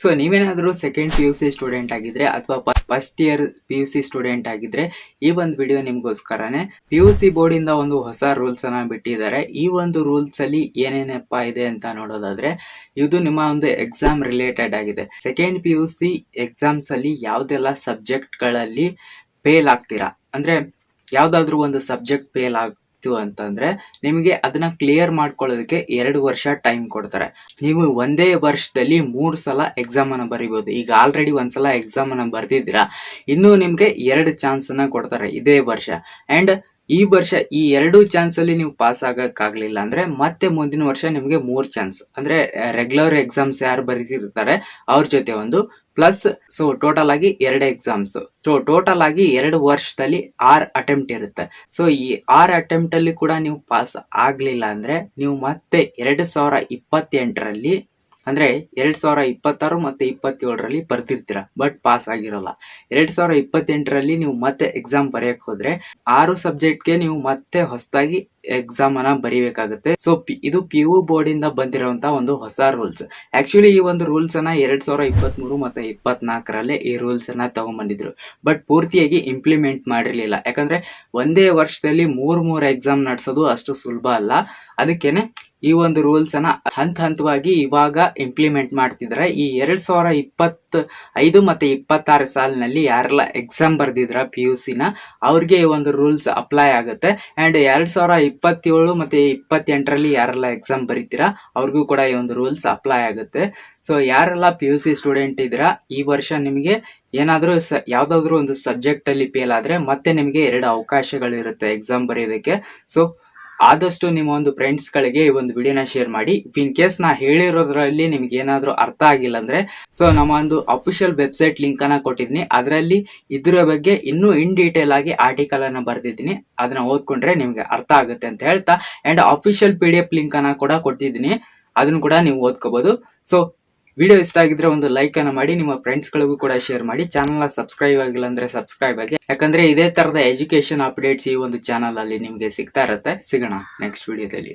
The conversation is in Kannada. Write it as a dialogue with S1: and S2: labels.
S1: ಸೊ ನೀವೇನಾದರೂ second P U C student ಆಗಿದ್ರೆ ಅಥವಾ first year P U C student ಆಗಿದ್ರೆ ಈ ಒಂದು ವಿಡಿಯೋ ನಿಮ್ಗೋಸ್ಕರನೇ. ಪಿ ಯು ಸಿ ಬೋರ್ಡ್ ಇಂದ ಒಂದು ಹೊಸ ರೂಲ್ಸ್ ಅನ್ನ ಬಿಟ್ಟಿದ್ದಾರೆ. ಈ ಒಂದು ರೂಲ್ಸ್ ಅಲ್ಲಿ ಏನೇನಪ್ಪ ಇದೆ ಅಂತ ನೋಡೋದಾದ್ರೆ, ಇದು ನಿಮ್ಮ ಒಂದು ಎಕ್ಸಾಮ್ ರಿಲೇಟೆಡ್ ಆಗಿದೆ. Second P U C exams ಅಲ್ಲಿ ಯಾವ್ದೆಲ್ಲ ಸಬ್ಜೆಕ್ಟ್ ಗಳಲ್ಲಿ ಫೇಲ್ ಆಗ್ತೀರಾ, ಅಂದ್ರೆ ಯಾವ್ದಾದ್ರು ಒಂದು ಸಬ್ಜೆಕ್ಟ್ ಫೇಲ್ ಅಂತಂದ್ರೆ ನಿಮಗೆ ಅದನ್ನ ಕ್ಲಿಯರ್ ಮಾಡ್ಕೊಳ್ಳೋದಕ್ಕೆ 2 ವರ್ಷ ಟೈಮ್ ಕೊಡ್ತಾರೆ. ನೀವು ಒಂದೇ ವರ್ಷದಲ್ಲಿ 3 ಸಲ ಎಕ್ಸಾಮ್ ಅನ್ನ ಬರೀಬಹುದು. ಈಗ ಆಲ್ರೆಡಿ ಒಂದ್ಸಲ ಎಕ್ಸಾಮ್ ಅನ್ನ ಬರ್ದಿದ್ದೀರಾ, ಇನ್ನು ನಿಮ್ಗೆ 2 ಚಾನ್ಸ್ ಅನ್ನ ಕೊಡ್ತಾರೆ ಇದೇ ವರ್ಷ. ಅಂಡ್ ಈ ವರ್ಷ ಈ 2 ಚಾನ್ಸ್ ಅಲ್ಲಿ ನೀವು ಪಾಸ್ ಆಗಕ್ಕಾಗ್ಲಿಲ್ಲ ಅಂದ್ರೆ ಮತ್ತೆ ಮುಂದಿನ ವರ್ಷ ನಿಮ್ಗೆ 3 ಚಾನ್ಸ್, ಅಂದ್ರೆ ರೆಗ್ಯುಲರ್ ಎಕ್ಸಾಮ್ಸ್ ಯಾರು ಬರೀತಿರ್ತಾರೆ ಅವ್ರ ಜೊತೆ ಒಂದು ಪ್ಲಸ್. ಸೊ ಟೋಟಲ್ ಆಗಿ 2 ಎಕ್ಸಾಮ್ಸ್. ಸೊ ಟೋಟಲ್ ಆಗಿ 2 ವರ್ಷದಲ್ಲಿ 6 ಅಟೆಂಪ್ಟ್ ಇರುತ್ತೆ. ಸೊ ಈ 6 ಅಟೆಂಪ್ಟ್ ಅಲ್ಲಿ ಕೂಡ ನೀವು ಪಾಸ್ ಆಗ್ಲಿಲ್ಲ ಅಂದ್ರೆ ನೀವು ಮತ್ತೆ 2028ರಲ್ಲಿ ಅಂದ್ರೆ 2026 ಮತ್ತೆ 27ರಲ್ಲಿ ಬರ್ತಿರ್ತೀರಾ, ಬಟ್ ಪಾಸ್ ಆಗಿರಲ್ಲ. 2028ರಲ್ಲಿ ನೀವು ಮತ್ತೆ ಎಕ್ಸಾಮ್ ಬರೆಯಕ್ ಹೋದ್ರೆ 6 ಸಬ್ಜೆಕ್ಟ್ಗೆ ನೀವು ಮತ್ತೆ ಹೊಸದಾಗಿ ಎಕ್ಸಾಮ್ ಅನ್ನ ಬರೀಬೇಕಾಗುತ್ತೆ. ಸೊ ಇದು ಪಿ ಯು ಬೋರ್ಡ್ ಇಂದ ಬಂದಿರುವಂತಹ ಒಂದು ಹೊಸ ರೂಲ್ಸ್. ಆಕ್ಚುಲಿ ಈ ಒಂದು ರೂಲ್ಸ್ ಅನ್ನ 2023 ಮತ್ತೆ 24ರಲ್ಲಿ ಈ ರೂಲ್ಸ್ ಅನ್ನ ತಗೊಂಡ್ಬಂದಿದ್ರು, ಬಟ್ ಪೂರ್ತಿಯಾಗಿ ಇಂಪ್ಲಿಮೆಂಟ್ ಮಾಡಿರ್ಲಿಲ್ಲ. ಯಾಕಂದ್ರೆ ಒಂದೇ ವರ್ಷದಲ್ಲಿ 3 ಎಕ್ಸಾಮ್ ನಡೆಸೋದು ಅಷ್ಟು ಸುಲಭ ಅಲ್ಲ. ಅದಕ್ಕೇನೆ ಈ ಒಂದು ರೂಲ್ಸ್ ಅನ್ನ ಹಂತವಾಗಿ ಇವಾಗ ಇಂಪ್ಲಿಮೆಂಟ್ ಮಾಡ್ತಿದ್ದಾರೆ. ಈ 2025 ಮತ್ತೆ 26 ಸಾಲಿನಲ್ಲಿ ಯಾರೆಲ್ಲ ಎಕ್ಸಾಮ್ ಬರ್ದಿದ್ರ ಪಿ ಯು ಸಿ ನ ಅವ್ರಿಗೆ ಈ ಒಂದು ರೂಲ್ಸ್ ಅಪ್ಲೈ ಆಗುತ್ತೆ. ಅಂಡ್ 2027 ಮತ್ತೆ 28ರಲ್ಲಿ ಯಾರೆಲ್ಲ ಎಕ್ಸಾಮ್ ಬರೀತೀರಾ ಅವ್ರಿಗೂ ಕೂಡ ಈ ಒಂದು ರೂಲ್ಸ್ ಅಪ್ಲೈ ಆಗುತ್ತೆ. ಸೊ ಯಾರೆಲ್ಲ ಪಿ ಯು ಸಿ ಸ್ಟೂಡೆಂಟ್ ಇದ್ದೀರಾ, ಈ ವರ್ಷ ನಿಮಗೆ ಏನಾದ್ರೂ ಯಾವ್ದಾದ್ರು ಒಂದು ಸಬ್ಜೆಕ್ಟ್ ಅಲ್ಲಿ ಫೇಲ್ ಆದ್ರೆ ಮತ್ತೆ ನಿಮಗೆ 2 ಅವಕಾಶಗಳು ಇರುತ್ತೆ ಎಕ್ಸಾಮ್ ಬರೆಯೋದಕ್ಕೆ. ಸೊ ಆದಷ್ಟು ನಿಮ್ಮ ಒಂದು ಫ್ರೆಂಡ್ಸ್ ಗಳಿಗೆ ಈ ಒಂದು ವಿಡಿಯೋನ ಶೇರ್ ಮಾಡಿ. ಇನ್ ಕೇಸ್ ನಾ ಹೇಳಿರೋದ್ರಲ್ಲಿ ನಿಮ್ಗೆ ಏನಾದ್ರೂ ಅರ್ಥ ಆಗಿಲ್ಲ ಅಂದ್ರೆ, ಸೊ ನಮ್ಮ ಒಂದು ಅಫಿಷಿಯಲ್ ವೆಬ್ಸೈಟ್ ಲಿಂಕ್ ಅನ್ನ ಕೊಟ್ಟಿದ್ದೀನಿ, ಅದರಲ್ಲಿ ಇದ್ರ ಬಗ್ಗೆ ಇನ್ನೂ ಇನ್ ಡೀಟೇಲ್ ಆಗಿ ಆರ್ಟಿಕಲ್ ಅನ್ನ ಬರ್ದಿದ್ದೀನಿ. ಅದನ್ನ ಓದ್ಕೊಂಡ್ರೆ ನಿಮ್ಗೆ ಅರ್ಥ ಆಗುತ್ತೆ ಅಂತ ಹೇಳ್ತಾ, ಅಂಡ್ ಅಫಿಷಿಯಲ್ PDF ಲಿಂಕ್ ಅನ್ನ ಕೂಡ ಕೊಟ್ಟಿದ್ದೀನಿ, ಅದನ್ನು ಕೂಡ ನೀವು ಓದ್ಕೋಬಹುದು. ಸೊ ವಿಡಿಯೋ ಇಷ್ಟ ಆಗಿದ್ರೆ ಒಂದು ಲೈಕ್ ಅನ್ನ ಮಾಡಿ, ನಿಮ್ಮ ಫ್ರೆಂಡ್ಸ್ ಗಳಿಗೂ ಕೂಡ ಶೇರ್ ಮಾಡಿ. ಚಾನಲ್ ಸಬ್ಸ್ಕ್ರೈಬ್ ಆಗಿಲ್ಲ ಅಂದ್ರೆ ಸಬ್ಸ್ಕ್ರೈಬ್ ಆಗಿ, ಯಾಕಂದ್ರೆ ಇದೇ ತರದ ಎಜುಕೇಶನ್ ಅಪ್ಡೇಟ್ಸ್ ಈ ಒಂದು ಚಾನಲ್ ಅಲ್ಲಿ ನಿಮ್ಗೆ ಸಿಗ್ತಾ ಇರುತ್ತೆ. ಸಿಗೋಣ ನೆಕ್ಸ್ಟ್ ವಿಡಿಯೋದಲ್ಲಿ.